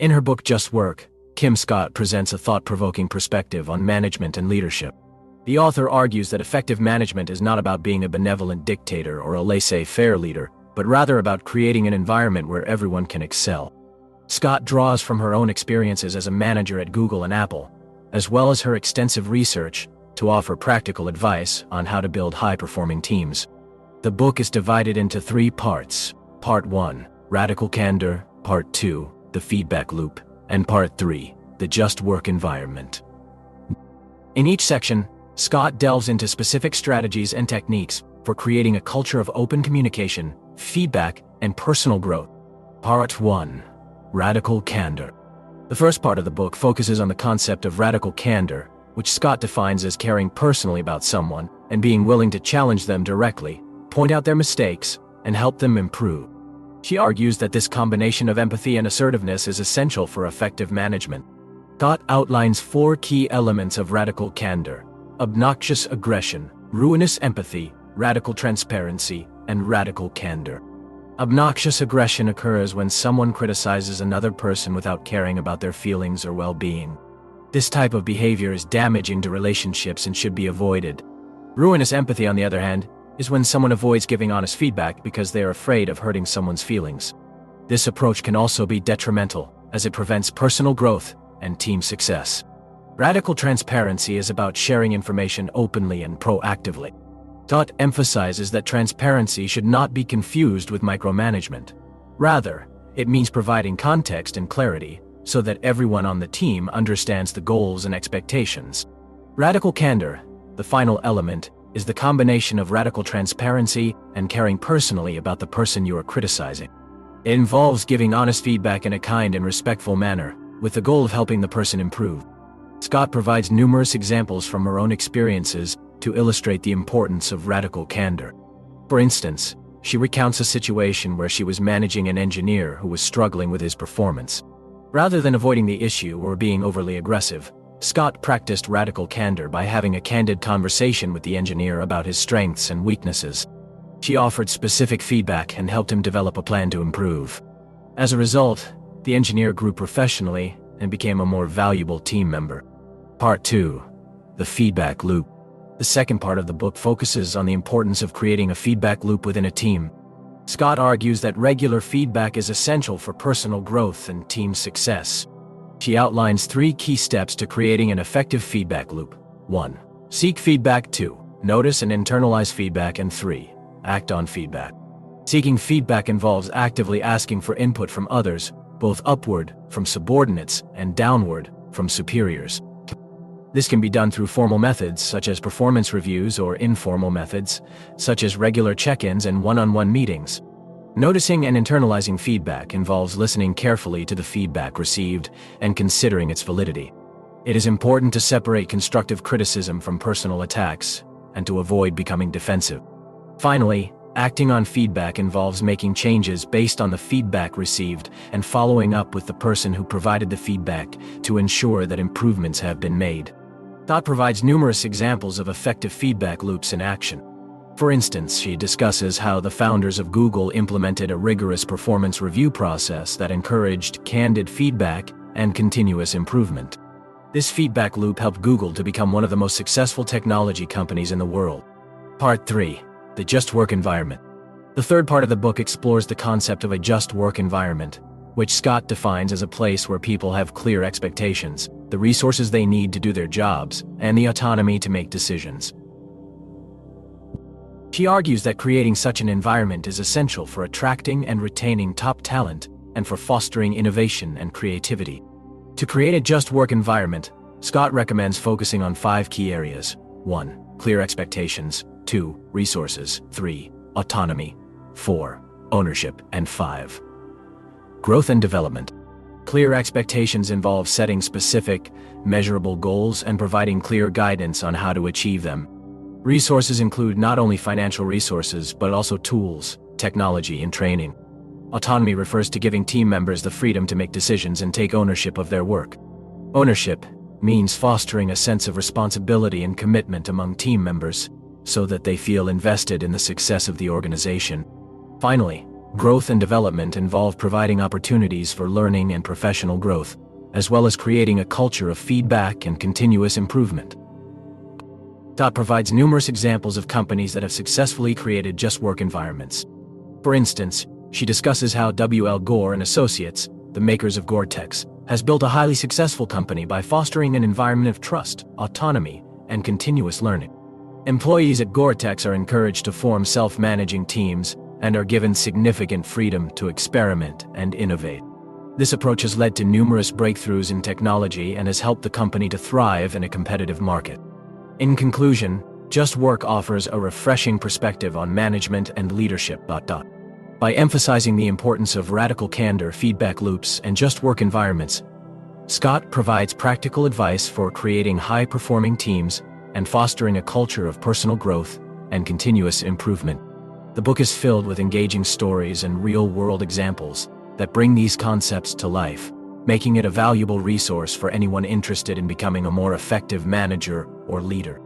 In her book Just Work, Kim Scott presents a thought-provoking perspective on management and leadership. The author argues that effective management is not about being a benevolent dictator or a laissez-faire leader, but rather about creating an environment where everyone can excel. Scott draws from her own experiences as a manager at Google and Apple, as well as her extensive research, to offer practical advice on how to build high-performing teams. The book is divided into 3 parts. Part 1, Radical Candor; Part 2, The Feedback Loop; and Part 3, The Just Work Environment. In each section, Scott delves into specific strategies and techniques for creating a culture of open communication, feedback, and personal growth. Part 1, Radical Candor. The first part of the book focuses on the concept of radical candor, which Scott defines as caring personally about someone and being willing to challenge them directly, point out their mistakes, and help them improve. She argues that this combination of empathy and assertiveness is essential for effective management. Scott outlines 4 key elements of radical candor: obnoxious aggression, ruinous empathy, radical transparency, and radical candor. Obnoxious aggression occurs when someone criticizes another person without caring about their feelings or well-being. This type of behavior is damaging to relationships and should be avoided. Ruinous empathy, on the other hand, is when someone avoids giving honest feedback because they are afraid of hurting someone's feelings. This approach can also be detrimental, as it prevents personal growth and team success. Radical transparency is about sharing information openly and proactively. Scott emphasizes that transparency should not be confused with micromanagement. Rather, it means providing context and clarity so that everyone on the team understands the goals and expectations. Radical candor, the final element, is the combination of radical transparency and caring personally about the person you are criticizing. It involves giving honest feedback in a kind and respectful manner, with the goal of helping the person improve. Scott provides numerous examples from her own experiences to illustrate the importance of radical candor. For instance, she recounts a situation where she was managing an engineer who was struggling with his performance. Rather than avoiding the issue or being overly aggressive, Scott practiced radical candor by having a candid conversation with the engineer about his strengths and weaknesses. She offered specific feedback and helped him develop a plan to improve. As a result, the engineer grew professionally and became a more valuable team member. Part 2, The Feedback Loop. The second part of the book focuses on the importance of creating a feedback loop within a team. Scott argues that regular feedback is essential for personal growth and team success. She outlines 3 key steps to creating an effective feedback loop. 1. Seek feedback. 2. Notice and internalize feedback. And 3. Act on feedback. Seeking feedback involves actively asking for input from others, both upward, from subordinates, and downward, from superiors. This can be done through formal methods such as performance reviews or informal methods, such as regular check-ins and one-on-one meetings. Noticing and internalizing feedback involves listening carefully to the feedback received and considering its validity. It is important to separate constructive criticism from personal attacks and to avoid becoming defensive. Finally, acting on feedback involves making changes based on the feedback received and following up with the person who provided the feedback to ensure that improvements have been made. Scott provides numerous examples of effective feedback loops in action. For instance, she discusses how the founders of Google implemented a rigorous performance review process that encouraged candid feedback and continuous improvement. This feedback loop helped Google to become one of the most successful technology companies in the world. Part 3, The Just Work Environment. The third part of the book explores the concept of a just work environment, which Scott defines as a place where people have clear expectations, the resources they need to do their jobs, and the autonomy to make decisions. She argues that creating such an environment is essential for attracting and retaining top talent and for fostering innovation and creativity. To create a just work environment, Scott recommends focusing on 5 key areas. 1. Clear expectations. 2. Resources. 3. Autonomy. 4. Ownership. And 5. Growth and development. Clear expectations involve setting specific, measurable goals and providing clear guidance on how to achieve them. Resources include not only financial resources but also tools, technology, and training. Autonomy refers to giving team members the freedom to make decisions and take ownership of their work. Ownership means fostering a sense of responsibility and commitment among team members so that they feel invested in the success of the organization. Finally, Growth and development involve providing opportunities for learning and professional growth, as well as creating a culture of feedback and continuous improvement. Provides numerous examples of companies that have successfully created just work environments. For instance, she discusses how W.L. Gore and Associates, the makers of Gore-Tex, has built a highly successful company by fostering an environment of trust, autonomy, and continuous learning. Employees at Gore-Tex are encouraged to form self-managing teams and are given significant freedom to experiment and innovate. This approach has led to numerous breakthroughs in technology and has helped the company to thrive in a competitive market. In conclusion, Just Work offers a refreshing perspective on management and leadership. By emphasizing the importance of radical candor, feedback loops, and just work environments, Scott provides practical advice for creating high-performing teams and fostering a culture of personal growth and continuous improvement. The book is filled with engaging stories and real-world examples that bring these concepts to life, making it a valuable resource for anyone interested in becoming a more effective manager or leader.